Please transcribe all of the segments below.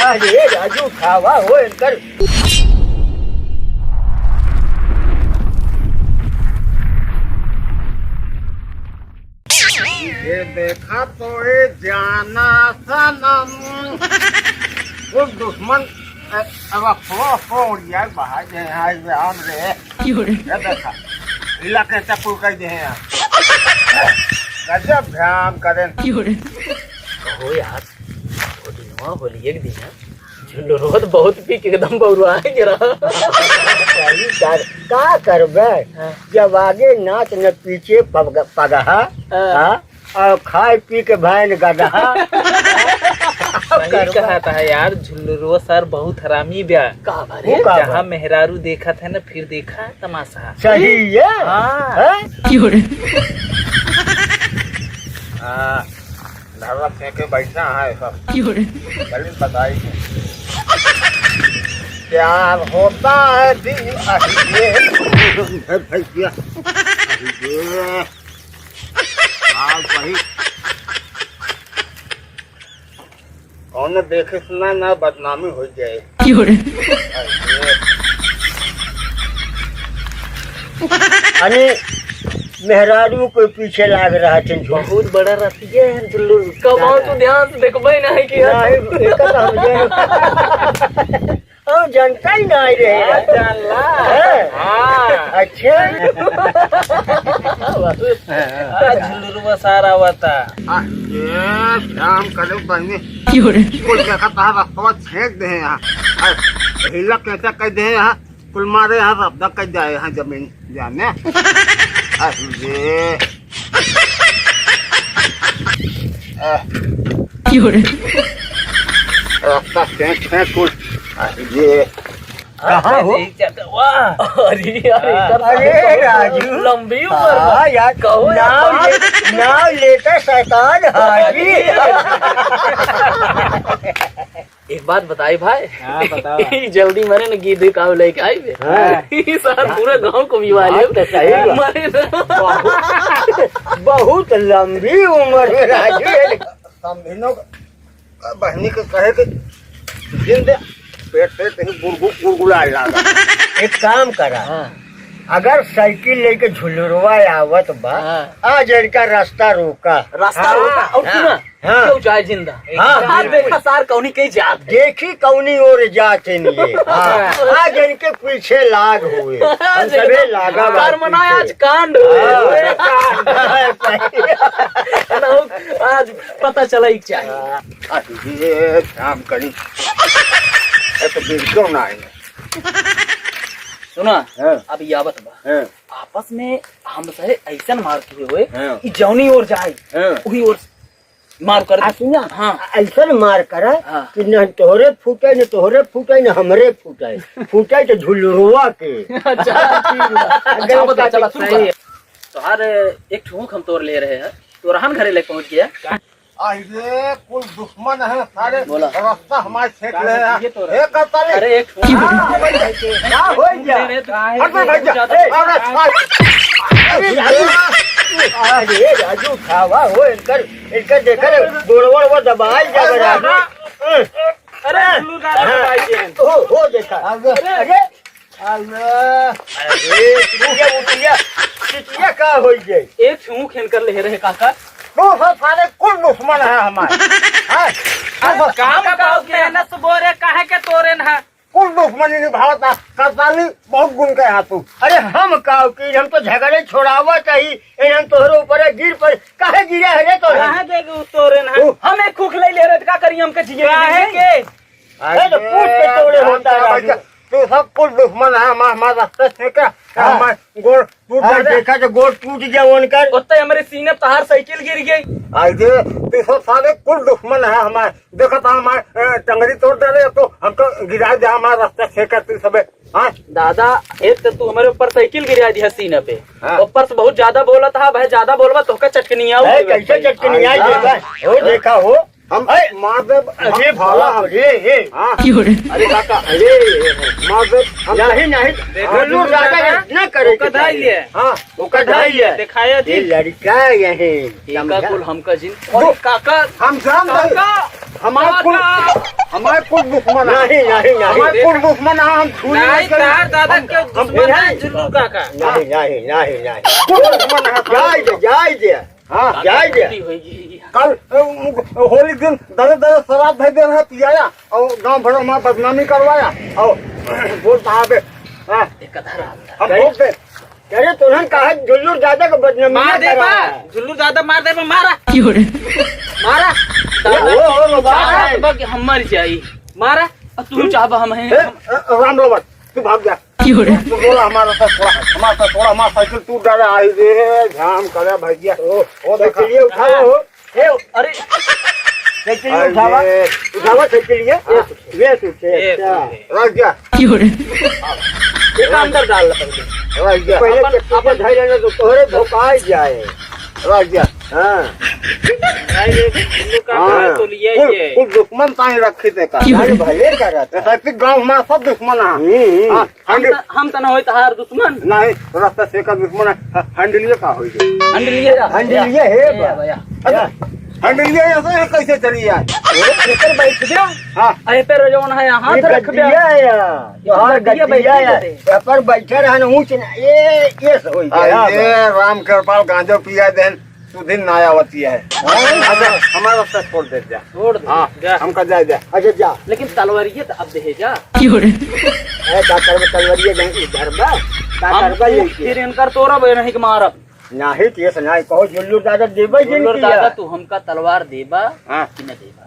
अरे राजू खावा हो इनकर ये देखा तो ये जाना सनम वो दुश्मन अब फोड़ यार बाहर जे हाय में आम रे ये देखा इलाके चप्पू कर दे हैं गजब भ्याम करें हो यार वो दिनवा होली एक दिन है झुल्लू रोज बहुत पी के एकदम बौरुआ है गिरा सही कर का करबे जब आगे नाच न पीछे पगहा और खाए पी के भैन गदहा सही कहा था यार झुल्लू सर बहुत हरामी ब्या जहाँ मेहरारू देखा था ना फिर देखा तमाशा सही है ढाबा फेंके बैठना है सब गली बताई क्या होता है दिन कौन देखे सुना ना बदनामी हो जाए अरे मेहरारू को पीछे लाग रहा थे बहुत बड़ा रतिया है झुल्लू कमाओ तो ध्यान से देखबे ना है कि हम जनता ही ना रहे अच्छा झुल्लू सारा हुआ शाम करो बहने कुल जगह रास्ता छेक दे यहाँ हिला कैसा कह दे यहाँ कुल मारे यहाँ रब्दा कह जाए यहाँ जमीन जाने अरे रास्ता छेक छेक कुल अरे कहाँ हो अरे राजू लंबी उम्र यार कहो नाम लेकर शैतान हाजी एक बात बताई भाई बता जल्दी मरे न गीत काम लेके आई सार पूरे गांव को विवाह मरे बहुत लंबी उम्र है राजू समझनो बहनी को कहे कि जिंदे पेट से गुड़गुड़ा लगा एक काम करा अगर साइकिल लेके झुलुरवा आवत बा आज इनका रास्ता रोका और सुना क्यों जाए जिंदा देखा सार कौनी कहीं जात देखी कौनी और जाते नहीं आज इनके पीछे लाग हुए सबे लागा आज कांड आज पता चला ही चाहिए काम करी तो बिल्कुल ना सुना अब यावत बा आपस में हम सहे ऐसा मार के हुए कि जौनी ओर जाए वही ओर मार कर सुना ऐसा मार करा कि न तोहरे फूटे न तोहरे फूटे न हमरे फूटे फूटे तो झुलरुआ के तोहार एक ठूक हम तोड़ ले रहे हैं तो रहन घरे ले पहुंच गया अरे कुल दुश्मन है सारे रास्ता हमारे छेक ले अरे एक अरे राजू खावा हो इनकर देखा गोड़वड़ दबाई जाएगा हो देखा अरे क्या हो गई एक छू खेल कर ले रहे काका सारे कुल दुश्मन है हमारे काहे के तोरे न कुल दुश्मनी निभावता करताली बहुत गुण के हाथों अरे हम काव की हम तो झगड़े छोड़ावा चाहिए हम तोहरे ऊपर गिर पर काहे गिरा है तो तोरे न हम एक खुख ले रहे का करी हमके जिए अरे तो पूछ के तोड़े होता है तो सब कुल दुश्मन है हमारा रास्ता से क्या गोड़ टूट देखा तो गोड़ टूट गया उनकर उत्ते हमारे सीने तहार साइकिल गिर गई आइए तो सारे कुल दुश्मन है हमारे देखा था हमारे टंगड़ी तोड़ डाले तो हमको गिरा दिया हमारा रास्ता फेंका तू सब दादा एक तो तू हमारे ऊपर साइकिल गिरा दिया सीने पे ऊपर से बहुत ज्यादा बोला था भाई ज्यादा बोलवा तो चटकनी कैसे चटकनी आई देखा हो हम मार दे। अरे भाला अरे हाँ अरे काका अरे मार दे। नहीं नहीं जुल्लू ज्यादा न करे। कढ़ाई है हाँ वो कढ़ाई है। दिखाया ये जी लड़का यही एका कुल हमका जिन और काका हम जान रहे हमारे कुल दुश्मन नहीं नहीं हमारे कुल दुश्मन हम नहीं तार दादा के दुश्मन है जुल्लू काका नहीं नहीं नहीं नहीं कुल दुश्मन है। जाए हाँ जाए कल होली दिन दरे दरे शराब भेज दे रहा पियाया और गांव भर में बदनामी करवाया और बोलता है हम भोग दे अरे तुरंत कहा जुल्लू दादा को बदनामी मार दे बा जुल्लू दादा मार दे बा मारा मारा दादा हम मर जाई मारा तू चाहबा हम हैं राम लोबर तू भाग जा तू बोला हमारा हमारा साइकिल टूट डाला आई दे ध्यान करे भैया ओ देखिए उठाओ अरे साइकिल उठावा साइकिल ये सूचे रख गया ये अंदर डाल रख गया पहले ढाई लेना तो तोहरे धोखा ही जाए रख गया हाँ तो लिए ये कुछ दुश्मन ताई रखे थे का भले कर रहा था ऐसे गांव हमारा सब दुश्मन है हम तो ना होई तहार दुश्मन नहीं रास्ता से का दुश्मन है हंडलिए का होई हंडलिए है भैया हंडलिए ऐसे कैसे चली यार ऊपर बैठ दियो हां अरे पे जौन है हाथ रख दिया यार गड्डिया यार पर बैठे रहन ऊंच ना ये होई ये राम कृपाल गांजो पिया देन तू दिन ना आवती है अच्छा हमारा रास्ता छोड़ दे जा छोड़ दे हां हमका जा अच्छा जा लेकिन तलवारिये तो अब दे जा ए डॉक्टर में तलवारिये जाएंगे इधर बा डॉक्टर का ये फिर इनकर तोरा बे नहीं के मारब नाही केस नाही कहो जुल्लू दादा देबे जुल्लू दादा तू हमका तलवार देबा हां कि न देबा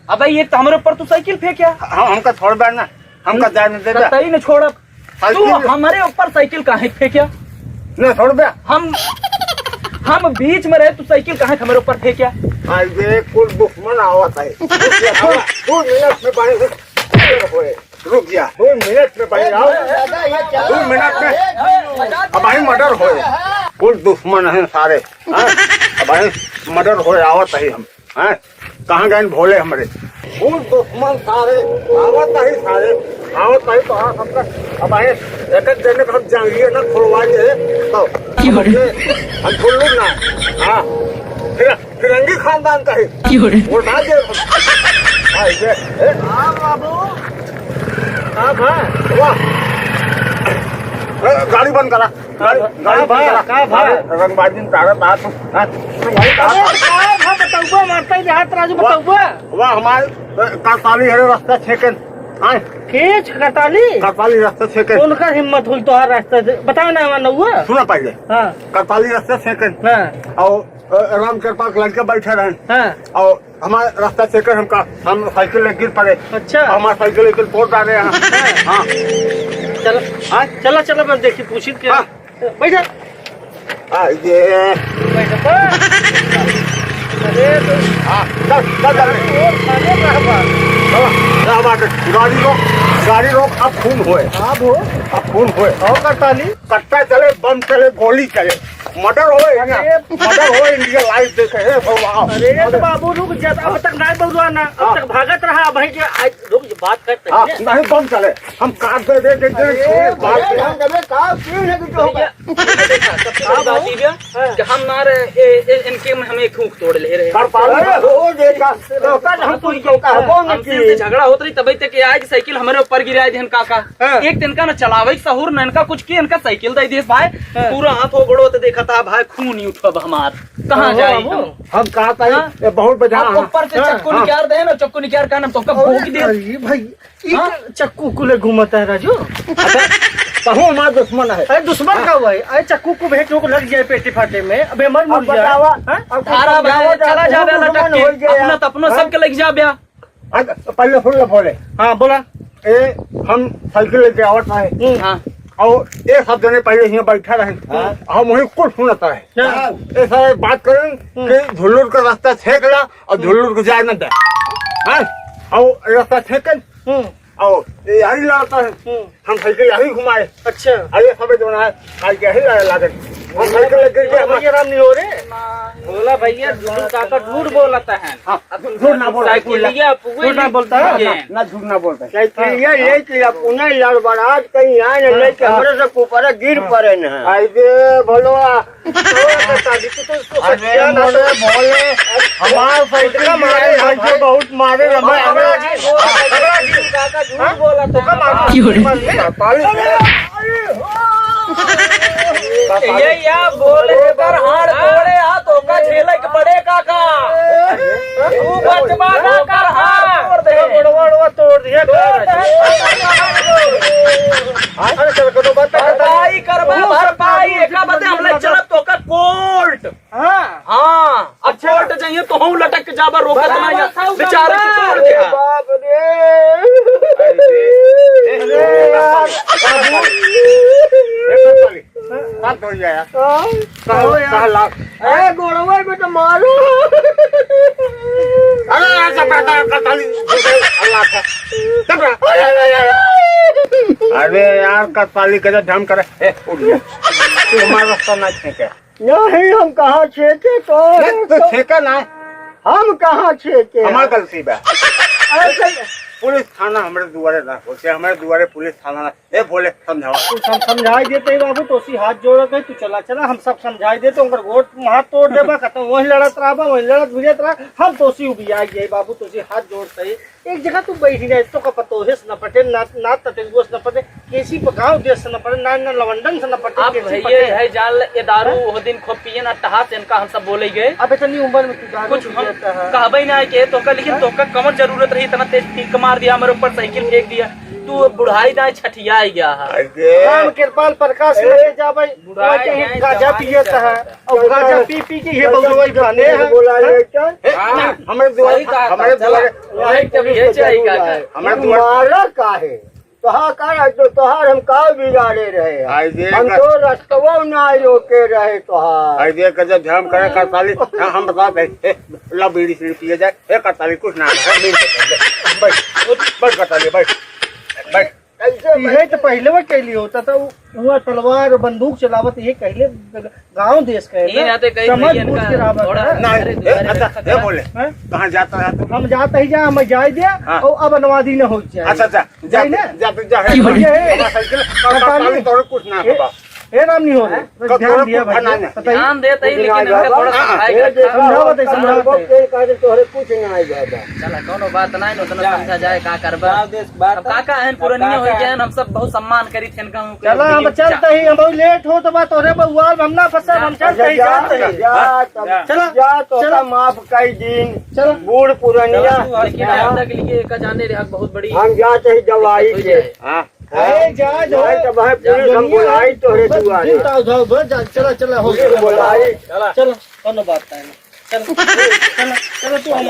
अबे ये हमरे ऊपर तू साइकिल फेंकिया हमका छोड़ बैठ ना हमका जाने दे दे तई न छोड़ब तू हमारे ऊपर साइकिल काहे फेंकिया न छोड़ बे हम बीच में रहे तू साइकिल काहे हमारे ऊपर फेंकिया आज ये कुल दुश्मन आवत है 2 मिनट में पानी होए रुक जा 2 मिनट में पानी आओ 2 मिनट में अब आई मर्डर होए कुल दुश्मन है सारे अब आई मर्डर होए आवत है हम हैं कहां गए भोले हमारे कुल दुश्मन सारे आवत है सारे आवत है तो हमका अब आई एक दिन हम जांगिए ना खुलवाए तो हम खुल्लू ना हाँ फिरंगी खानदान का है वो ना दे बाबू हाँ वाह गाड़ी बंद करा गाड़ी बंद करा रंगबाजी तारा बात बताऊबा मारता है हाथ राजू बताऊबा वाह हमारे करताली है रास्ता छेकन करताली रास्ता छेकन उनका हिम्मत हुई तो रास्ता बताओ ना हमारा हुआ सुना पहले करताली रास्ता छेकन और राम कृपाल लड़के बैठे रहे और हमारा रास्ता चेकर हम साइकिल में गिर पड़े अच्छा हमारा साइकिल लेकर पोट डाले हाँ चलो चलो मैं देखी पूछी क्या बैठा ये गाड़ी रोक अब खून होए अब खून होए और कट्टा चले बम चले गोली चले मर्डर हो इंडिया लाइव देखे अरे तो बाबू रुक जा अब तक नहीं बोलवाना अब तक भागत रहा भाई के रुक बात करते हैं नहीं बम चले हम काट दे हम मारे इनके में हमें फूक तोड़ ले रहे झगड़ा होता रही तभी तक आज साइकिल हमारे ऊपर गिरा दिन काका एक दिन का न चलावे सहूर न इनका कुछ किया इनका साइकिल दे दिए भाई पूरा हाथ हो गड़ो तो देखा था भाई खून ही उठब हमार कहाँ जाए हम कहा था बहुत बजा ऊपर से चक्कू निकाल दे ना चक्कू निकाल का नाम तो भोग दे भाई चक्कू कुले घूमता है राजू कहूँ हमारा दुश्मन है अरे दुश्मन का हुआ है अरे चक्कू को भेंट को लग जाए पेटी फाटे में अब मर मुर चला जावे अपना तो अपना सबके लग जा ब्या पहले सुन लो बोले हाँ बोला हम साइकिल लेके आवत है और एक सब जने पहले यहाँ बैठा रहे हम वही कुछ सुनता है ऐसा बात करें कि झुल्लूर का रास्ता छेक ला और झुल्लूर को जाए न दे और रास्ता छेकन और यही लड़ता है हम साइकिल यही घुमाए अच्छा अरे सब जो है यही लागे हम साइकिल लेकर के भैया राम नहीं हो रे। बोला भैया झूठ काका झूठ बोलता है झूठ ना बोलता है, झूठ ना बोलता है ना झूठ ना बोलता है। साइकिलिया लेके अपना लड़बड़ाहट कहीं आए न लेके हमरे से ऊपर गिर पड़े न। अरे भलोआ अरे मोरे बोले हमार साइकिल मारे हमसे बहुत मारे हमरा काका झूठ बोला ये या बोले पर हाथ तोड़े हाथों का छेले के बड़े काका तू बचवा ना कर हाथ तोड़ दे बड़वा तोड़ दिया अरे चल को तो भरपाई करवा भरपाई एका बदे हमले चलत तो का कोर्ट हां अब कोर्ट चाहिए तो हम लटक जाबा रोकत ना बेचारे के तोड़ दे बाप रे हाथ धो जाया अरे गोड़वा में तो मारो अरे ऐसा बेटा कताली अल्लाह का अरे यार कताली का ढम करे उठ गया तू हमारा रास्ता ना छेके नहीं हम कहाँ छेके तो छेका ना हम कहाँ छेके हमार गलती बा पुलिस थाना हमारे दुआरे ना होते हमारे दुआरे पुलिस थाना ना ए बोले समझाओ तू समझाई देते बाबू तो उसी हाथ जोड़ के तू चला चला हम सब समझाई देते उनका गोट हाथ तोड़ देबा खत्म वही लड़त रहा वही लड़त भिजत रहा हम तो उसी उबिया गए बाबू तो उसी हाथ जोड़ते एक जगह तू बैठी रहे तो का पतो हेस न पटे ना ततेगोस न पटे केसी पकाओ देश न पटे ना लवंडन से न पटे अब भैया है जाल ये दारू वो दिन खूब पिए ना टहास इनका हम सब बोले गए अब इतनी उम्र में तू दारू कुछ हम कहबे ना के तो का लेकिन तो का कमर जरूरत रही इतना तेज टिक मार दिया मेरे ऊपर साइकिल फेंक दिया तू बुढ़ाई ना छठिया गया है राम कृपाल प्रकाश लेके जाबे बुढ़ाई गाजा पियत है और गाजा पी पी के ये बउरवई बने हैं बोला हमारे दुआरे हमारे दुआरे हमारे दुआरे काहे तोहार का तो तोहार हम का बिगाड़े रहे हम तो रस्तवा ना रोके रहे तोहार आई दे कजा ध्यान करे करताली हम बता दे ला बीड़ी से पिए जाए ए करताली कुछ ना है बैठ करताली बैठ बैठ ये तो पहले वो कैली होता था वो तलवार बंदूक चलावत ये कहले गांव देश का है समझ बूझ के नहीं बोले कहाँ जाता है तू हम जाता ही जा हम जाए दिया और अब अनुवादी न हो जाए अच्छा अच्छा जा जा जा साइकिल कुछ ना होगा ये नाम नहीं हो रहा ध्यान दिया भाई ध्यान देते ही लेकिन इनका थोड़ा समझाओ तोहरे कुछ नहीं आ जाएगा चला कोनो बात नहीं न उतना समझा जाए का करबा अब काका हन पुरानिया हो गए हम सब बहुत सम्मान करी थे इनका चला हम चलते ही हम लेट हो तो बात तोरे बउआल हम ना फंसा हम चलते ही जाते चला जा तो माफ कई दिन चलो बूढ़ पुरानिया लेकिन हम तक लिए का जाने रे बहुत बड़ी हम जाते ही दवाई के हां जा तो भाई पुलिस हम बुलाई तोरे दुआरे चला चला हो बुलाई चलो कोनो बात नहीं चलो चलो चलो तू हम